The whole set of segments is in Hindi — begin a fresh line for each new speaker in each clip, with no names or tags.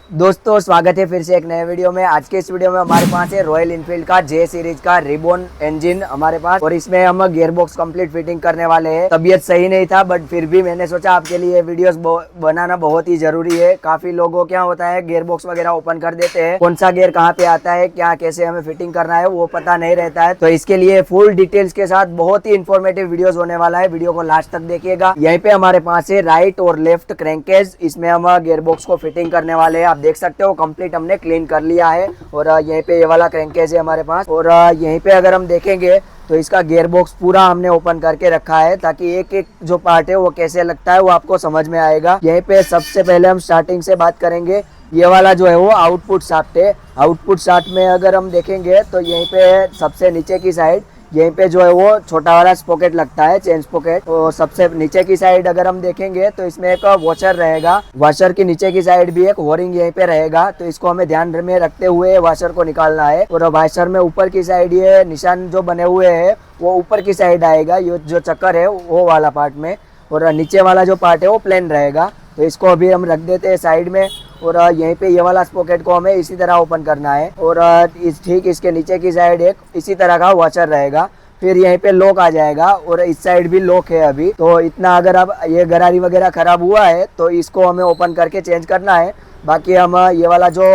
दोस्तों स्वागत है फिर से एक नए वीडियो में। आज के इस वीडियो में हमारे पास है रॉयल इनफील्ड का जे सीरीज का रिबॉन इंजन हमारे पास, और इसमें हम गियर बॉक्स कंप्लीट फिटिंग करने वाले हैं। तबीयत सही नहीं था बट फिर भी मैंने सोचा आपके लिए वीडियोस बनाना बहुत ही जरूरी है। काफी लोगों क्या होता है गियर बॉक्स वगैरह ओपन कर देते हैं, कौन सा गियर कहाँ पे आता है, क्या कैसे हमें फिटिंग करना है वो पता नहीं रहता है। तो इसके लिए फुल डिटेल्स के साथ बहुत ही इन्फॉर्मेटिव वीडियोस होने वाला है, वीडियो को लास्ट तक देखिएगा। यहीं पे हमारे पास है राइट और लेफ्ट क्रैंकेज, इसमें हम गियर बॉक्स को फिटिंग करने वाले हैं। आप देख सकते हो कंप्लीट हमने क्लीन कर लिया है। और यहीं पे ये वाला क्रैंकेज है हमारे पास, और यहीं पे अगर हम देखेंगे तो इसका गियर बॉक्स पूरा हमने ओपन करके रखा है ताकि एक एक जो पार्ट है वो कैसे लगता है वो आपको समझ में आएगा। यहीं पे सबसे पहले हम स्टार्टिंग से बात करेंगे। ये वाला जो है वो आउटपुट शाफ्ट है। आउटपुट शाफ्ट में अगर हम देखेंगे तो यहीं पे सबसे नीचे की साइड यहीं पे जो है वो छोटा वाला स्पॉकेट लगता है, चेन स्पॉकेट। और सबसे नीचे की साइड अगर हम देखेंगे तो इसमें एक वॉशर रहेगा। वॉशर की नीचे की साइड भी एक वोरिंग यहीं पे रहेगा, तो इसको हमें ध्यान में रखते हुए वॉशर को निकालना है। और वॉशर में ऊपर की साइड ये निशान जो बने हुए हैं वो ऊपर की साइड आएगा, ये जो चक्कर है वो वाला पार्ट में। और नीचे वाला जो पार्ट है वो प्लेन रहेगा, तो इसको अभी हम रख देते हैं साइड में। और यहीं पे ये वाला स्पॉकेट को हमें इसी तरह ओपन करना है। और ठीक इसके नीचे की साइड एक इसी तरह का वॉशर रहेगा। फिर यहीं पे लॉक आ जाएगा और इस साइड भी लॉक है अभी। तो इतना अगर अब ये गरारी वगैरह खराब हुआ है तो इसको हमें ओपन करके चेंज करना है। बाकी हम ये वाला जो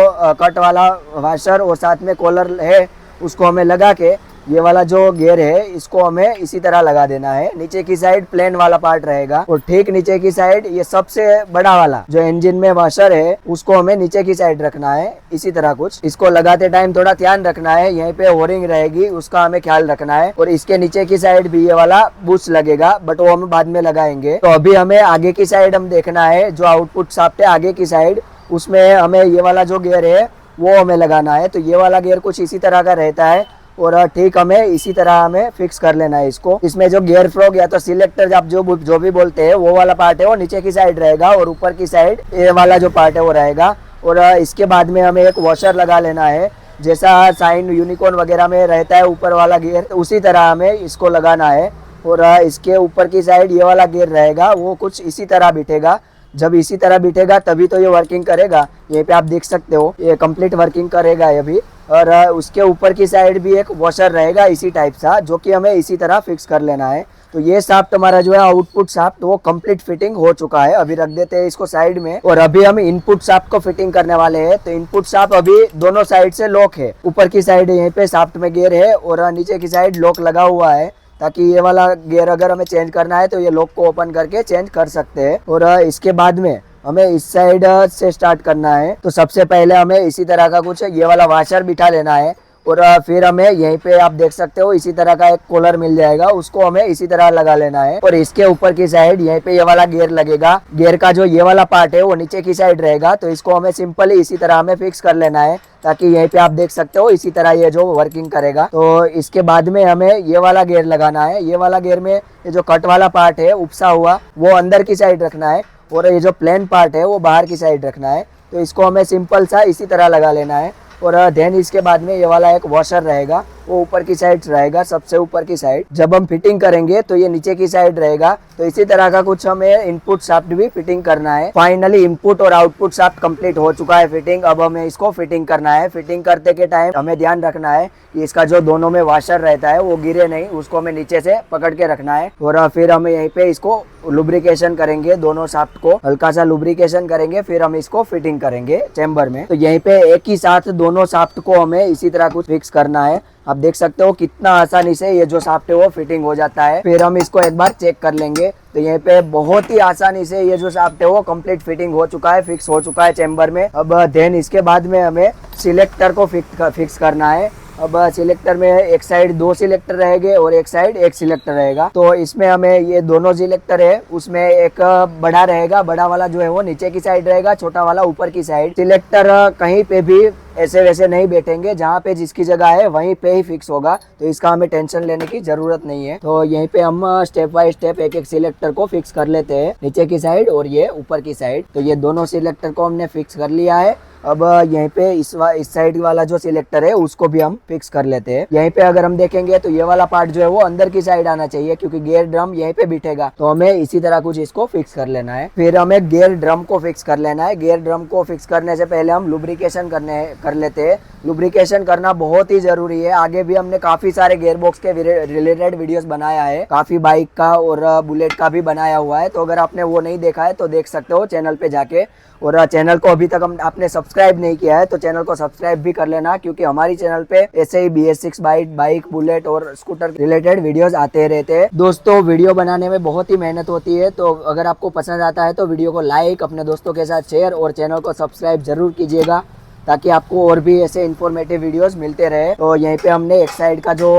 कट वाला वॉशर और साथ में कॉलर है उसको हमें लगा के ये वाला जो गियर है इसको हमें इसी तरह लगा देना है। नीचे की साइड प्लेन वाला पार्ट रहेगा और ठीक नीचे की साइड ये सबसे बड़ा वाला जो इंजन में वॉशर है उसको हमें नीचे की साइड रखना है इसी तरह कुछ। इसको लगाते टाइम थोड़ा ध्यान रखना है, यहीं पे ओरिंग रहेगी उसका हमें ख्याल रखना है। और इसके नीचे की साइड भी ये वाला बुश लगेगा बट वो हम बाद में लगाएंगे। तो अभी हमें आगे की साइड हम देखना है, जो आउटपुट शाफ्ट है आगे की साइड उसमें हमें ये वाला जो गियर है वो हमें लगाना है। तो ये वाला गियर कुछ इसी तरह का रहता है और ठीक हमें इसी तरह हमें फिक्स कर लेना है इसको। इसमें जो गियर फ्रॉग या तो सिलेक्टर आप जो भी बोलते हैं वो वाला पार्ट है वो नीचे की साइड रहेगा और ऊपर की साइड ये वाला जो पार्ट है वो रहेगा। और इसके बाद में हमें एक वॉशर लगा लेना है, जैसा साइन यूनिकॉर्न वगैरह में रहता है ऊपर वाला गियर, उसी तरह हमें इसको लगाना है। और इसके ऊपर की साइड ये वाला गियर रहेगा वो कुछ इसी तरह बिठेगा। जब इसी तरह बिठेगा तभी तो ये वर्किंग करेगा। ये पे आप देख सकते हो ये कंप्लीट वर्किंग करेगा ये भी। और उसके ऊपर की साइड भी एक वॉशर रहेगा इसी टाइप सा, जो कि हमें इसी तरह फिक्स कर लेना है। तो ये शाफ्ट हमारा जो है आउटपुट शाफ्ट वो कंप्लीट फिटिंग हो चुका है। अभी रख देते हैं इसको साइड में। और अभी हम इनपुट शाफ्ट को फिटिंग करने वाले हैं। तो इनपुट शाफ्ट अभी दोनों साइड से लॉक है। ऊपर की साइड यहीं पे शाफ्ट में गियर है और नीचे की साइड लॉक लगा हुआ है, ताकि ये वाला गियर अगर हमें चेंज करना है तो ये लॉक को ओपन करके चेंज कर सकते हैं। और इसके बाद में हमें इस साइड से स्टार्ट करना है। तो सबसे पहले हमें इसी तरह का कुछ ये वाला वॉशर बिठा लेना है। और फिर हमें यहीं पे आप देख सकते हो इसी तरह का एक कॉलर मिल जाएगा, उसको हमें इसी तरह लगा लेना है। और इसके ऊपर की साइड यहीं पे ये वाला गियर लगेगा। गियर का जो ये वाला पार्ट है वो नीचे की साइड रहेगा, तो इसको हमें सिंपली इसी तरह हमें फिक्स कर लेना है, ताकि यहीं पे आप देख सकते हो इसी तरह ये जो वर्किंग करेगा। तो इसके बाद में हमें ये वाला गियर लगाना है। ये वाला गियर में ये जो कट वाला पार्ट है उपसा हुआ वो अंदर की साइड रखना है और ये जो प्लेन पार्ट है वो बाहर की साइड रखना है। तो इसको हमें सिंपल सा इसी तरह लगा लेना है। और देन इसके बाद में ये वाला एक वॉशर रहेगा वो ऊपर की साइड रहेगा, सबसे ऊपर की साइड। जब हम फिटिंग करेंगे तो ये नीचे की साइड रहेगा। तो इसी तरह का कुछ हमें इनपुट शाफ्ट भी फिटिंग करना है। फाइनली इनपुट और आउटपुट शाफ्ट कंप्लीट हो चुका है फिटिंग। अब हमें इसको फिटिंग करना है। फिटिंग करते के टाइम हमें ध्यान रखना है कि इसका जो दोनों में वॉशर रहता है वो गिरे नहीं, उसको हमें नीचे से पकड़ के रखना है। और फिर हमें यहीं पे इसको लुब्रिकेशन करेंगे, दोनों शाफ्ट को हल्का सा लुब्रिकेशन करेंगे, फिर हम इसको फिटिंग करेंगे चेम्बर में। तो यहीं पे एक ही साथ दोनों शाफ्ट को हमें इसी तरह कुछ फिक्स करना है। आप देख सकते हो कितना आसानी से ये जो शाफ्ट है वो फिटिंग हो जाता है। फिर हम इसको एक बार चेक कर लेंगे। तो यहाँ पे बहुत ही आसानी से ये जो शाफ्ट है वो कंप्लीट फिटिंग हो चुका है, फिक्स हो चुका है चेम्बर में। अब देन इसके बाद में हमें सिलेक्टर को फिक्स करना है। अब सिलेक्टर में एक साइड 2 सिलेक्टर रहेंगे और एक साइड 1 सिलेक्टर रहेगा। तो इसमें हमें ये दोनों सिलेक्टर है उसमें एक बड़ा रहेगा, बड़ा वाला जो है वो नीचे की साइड रहेगा, छोटा वाला ऊपर की साइड। सिलेक्टर कहीं पे भी ऐसे वैसे नहीं बैठेंगे, जहाँ पे जिसकी जगह है वहीं पे ही फिक्स होगा। तो इसका हमें टेंशन लेने की जरूरत नहीं है। तो यहीं पे हम स्टेप बाय स्टेप एक एक सिलेक्टर को फिक्स कर लेते हैं, नीचे की साइड और ये ऊपर की साइड। तो ये दोनों सिलेक्टर को हमने फिक्स कर लिया है। अब यहीं पे इस साइड वाला जो सिलेक्टर है उसको भी हम फिक्स कर लेते हैं। यहीं पे अगर हम देखेंगे तो ये वाला पार्ट जो है वो अंदर की साइड आना चाहिए, क्योंकि गियर ड्रम यहीं पे बिठेगा। तो हमें इसी तरह कुछ इसको फिक्स कर लेना है। फिर हमें गियर ड्रम को फिक्स कर लेना है। गियर ड्रम को फिक्स करने से पहले हम लुब्रिकेशन कर लेते हैं। लुब्रिकेशन करना बहुत ही जरूरी है। आगे भी हमने काफी सारे गियर बॉक्स के रिलेटेड वीडियोस बनाया है, काफी बाइक का और बुलेट का भी बनाया हुआ है। तो अगर आपने वो नहीं देखा है तो देख सकते हो चैनल पे जाके। और चैनल को अभी तक आपने सब्सक्राइब नहीं किया है तो चैनल को सब्सक्राइब भी कर लेना, क्योंकि हमारी चैनल पे ऐसे ही BS6 बाइक, बुलेट और स्कूटर रिलेटेड वीडियोस आते रहते हैं। दोस्तों, वीडियो बनाने में बहुत ही मेहनत होती है, तो अगर आपको पसंद आता है तो वीडियो को लाइक, अपने दोस्तों के साथ शेयर और चैनल को सब्सक्राइब जरूर कीजिएगा, ताकि आपको और भी ऐसे इन्फॉर्मेटिव वीडियोस मिलते रहे। तो यहीं पे हमने एक साइड का जो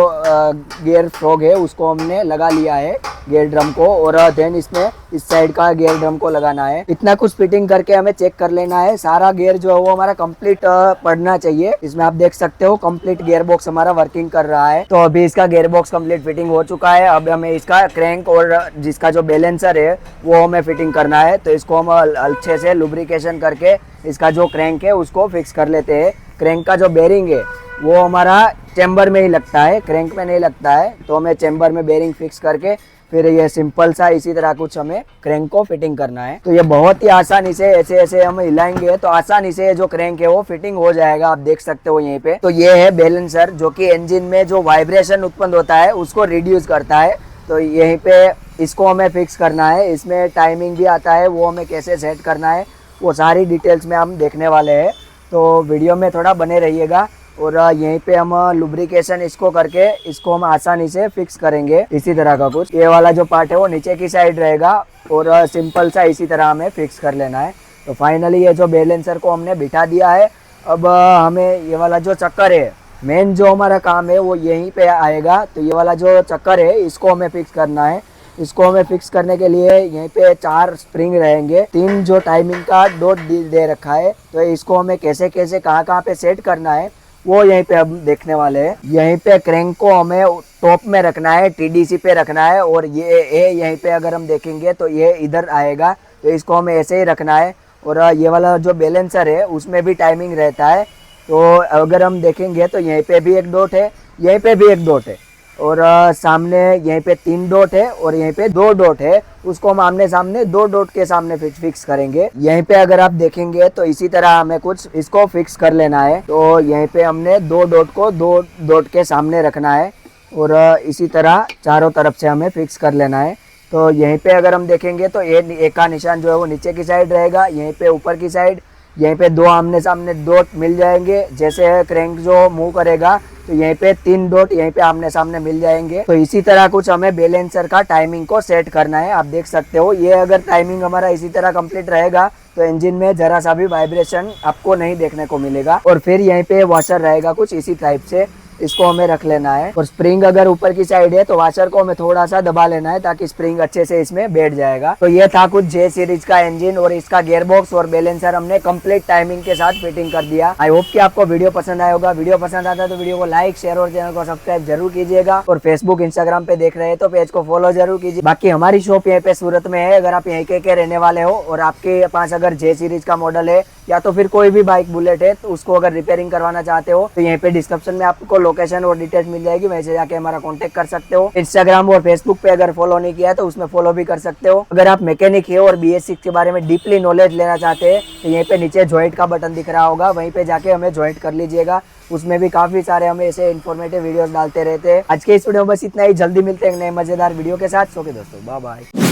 गियर फ्रॉग है उसको हमने लगा लिया है गियर ड्रम को, और देन इसमें इस साइड का गियर ड्रम को लगाना है। इतना कुछ फिटिंग करके हमें चेक कर लेना है। सारा गियर जो है वो हमारा कंप्लीट पड़ना चाहिए। इसमें आप देख सकते हो कंप्लीट गियर बॉक्स हमारा वर्किंग कर रहा है। तो अभी इसका गियर बॉक्स कंप्लीट फिटिंग हो चुका है। अब हमें इसका क्रैंक और जिसका जो बैलेंसर है वो हमें फिटिंग करना है। तो इसको हम अच्छे से लुब्रिकेशन करके इसका जो क्रैंक है उसको फिक्स कर लेते हैं। क्रैंक का जो बेरिंग है वो हमारा चेम्बर में ही लगता है, क्रैंक में नहीं लगता है। तो हमें चेम्बर में बेरिंग फिक्स करके फिर ये सिंपल सा इसी तरह कुछ हमें क्रैंक को फिटिंग करना है। तो ये बहुत ही आसानी से ऐसे हम हिलाएंगे तो आसानी से जो क्रैंक है वो फिटिंग हो जाएगा। आप देख सकते हो यहीं पे। तो ये है बैलेंसर, जो कि इंजन में जो वाइब्रेशन उत्पन्न होता है उसको रिड्यूस करता है। तो यहीं पे इसको हमें फिक्स करना है। इसमें टाइमिंग भी आता है, वो हमें कैसे सेट करना है वो सारी डिटेल्स में हम देखने वाले हैं। तो वीडियो में थोड़ा बने रहिएगा। और यहीं पे हम लुब्रिकेशन इसको करके इसको हम आसानी से फिक्स करेंगे। इसी तरह का कुछ ये वाला जो पार्ट है वो नीचे की साइड रहेगा और सिंपल सा इसी तरह हमें फिक्स कर लेना है। तो फाइनली ये जो बैलेंसर को हमने बिठा दिया है। अब हमें ये वाला जो चक्कर है, मेन जो हमारा काम है वो यहीं पे आएगा। तो ये वाला जो चक्कर है इसको हमें फिक्स करना है। इसको हमें फिक्स करने के लिए यहीं पे 4 स्प्रिंग रहेंगे, 3 जो टाइमिंग का डॉट दे रखा है। तो इसको हमें कैसे कहाँ पे सेट करना है वो यहीं पे हम देखने वाले हैं। यहीं पे क्रैंक को हमें टॉप में रखना है, TDC पे रखना है। और ये यहीं पे अगर हम देखेंगे तो ये इधर आएगा, तो इसको हमें ऐसे ही रखना है। और ये वाला जो बैलेंसर है उसमें भी टाइमिंग रहता है। तो अगर हम देखेंगे तो यहीं पे भी एक डॉट है, यहीं पे भी एक डॉट है, और सामने यहीं पे 3 डॉट है और यहीं पे 2 डॉट है। उसको हम आमने सामने 2 डॉट के सामने फिक्स करेंगे। यहीं पे अगर आप देखेंगे तो इसी तरह हमें कुछ इसको फिक्स कर लेना है। तो यहीं पे हमने 2 डॉट को 2 डॉट के सामने रखना है और इसी तरह चारों तरफ से हमें फिक्स कर लेना है। तो यहीं पे अगर हम देखेंगे तो एक का निशान जो है वो नीचे की साइड रहेगा, यहीं पे ऊपर की साइड। यहीं पे 2 आमने सामने डॉट मिल जाएंगे। जैसे क्रैंक जो मूव करेगा तो यहीं पे 3 डॉट यहीं पे आमने सामने मिल जाएंगे। तो इसी तरह कुछ हमें बैलेंसर का टाइमिंग को सेट करना है। आप देख सकते हो ये अगर टाइमिंग हमारा इसी तरह कंप्लीट रहेगा तो इंजन में जरा सा भी वाइब्रेशन आपको नहीं देखने को मिलेगा। और फिर यहीं पे वॉशर रहेगा कुछ इसी टाइप से, इसको हमें रख लेना है। और स्प्रिंग अगर ऊपर की साइड है तो वॉशर को हमें थोड़ा सा दबा लेना है ताकि स्प्रिंग अच्छे से इसमें बैठ जाएगा। तो ये था कुछ J सीरीज का इंजन और इसका गियर बॉक्स और बैलेंसर हमने कंप्लीट टाइमिंग के साथ फिटिंग कर दिया। आई होप कि आपको वीडियो पसंद आया होगा। वीडियो पसंद आता है तो वीडियो को लाइक, शेयर और चैनल को सब्सक्राइब जरूर कीजिएगा। और फेसबुक, इंस्टाग्राम पे देख रहे हैं तो पेज को फॉलो जरूर कीजिए। बाकी हमारी शॉप यहाँ पे सूरत में है। अगर आप यहीं के रहने वाले हो और आपके पास अगर J सीरीज का मॉडल है या तो फिर कोई भी बाइक, बुलेट है तो उसको अगर रिपेयरिंग करवाना चाहते हो तो यहीं पे डिस्क्रिप्शन में आपको लोकेशन और डिटेल्स मिल जाएगी, वैसे जाके हमारा कांटेक्ट कर सकते हो। इंस्टाग्राम और फेसबुक पे अगर फॉलो नहीं किया है तो उसमें फॉलो भी कर सकते हो। अगर आप मैकेनिक है और BS6 के बारे में डीपली नॉलेज लेना चाहते हैं तो यहीं पे नीचे ज्वाइंट का बटन दिख रहा होगा, वहीं पे जाके हमें ज्वाइंट कर लीजिएगा। उसमें भी काफी सारे हम ऐसे इन्फॉर्मेटिव वीडियोस डालते रहते हैं। आज के इस वीडियो में बस इतना ही। जल्दी मिलते हैं एक नए मजेदार वीडियो के साथ। सो के दोस्तों, बाय बाय।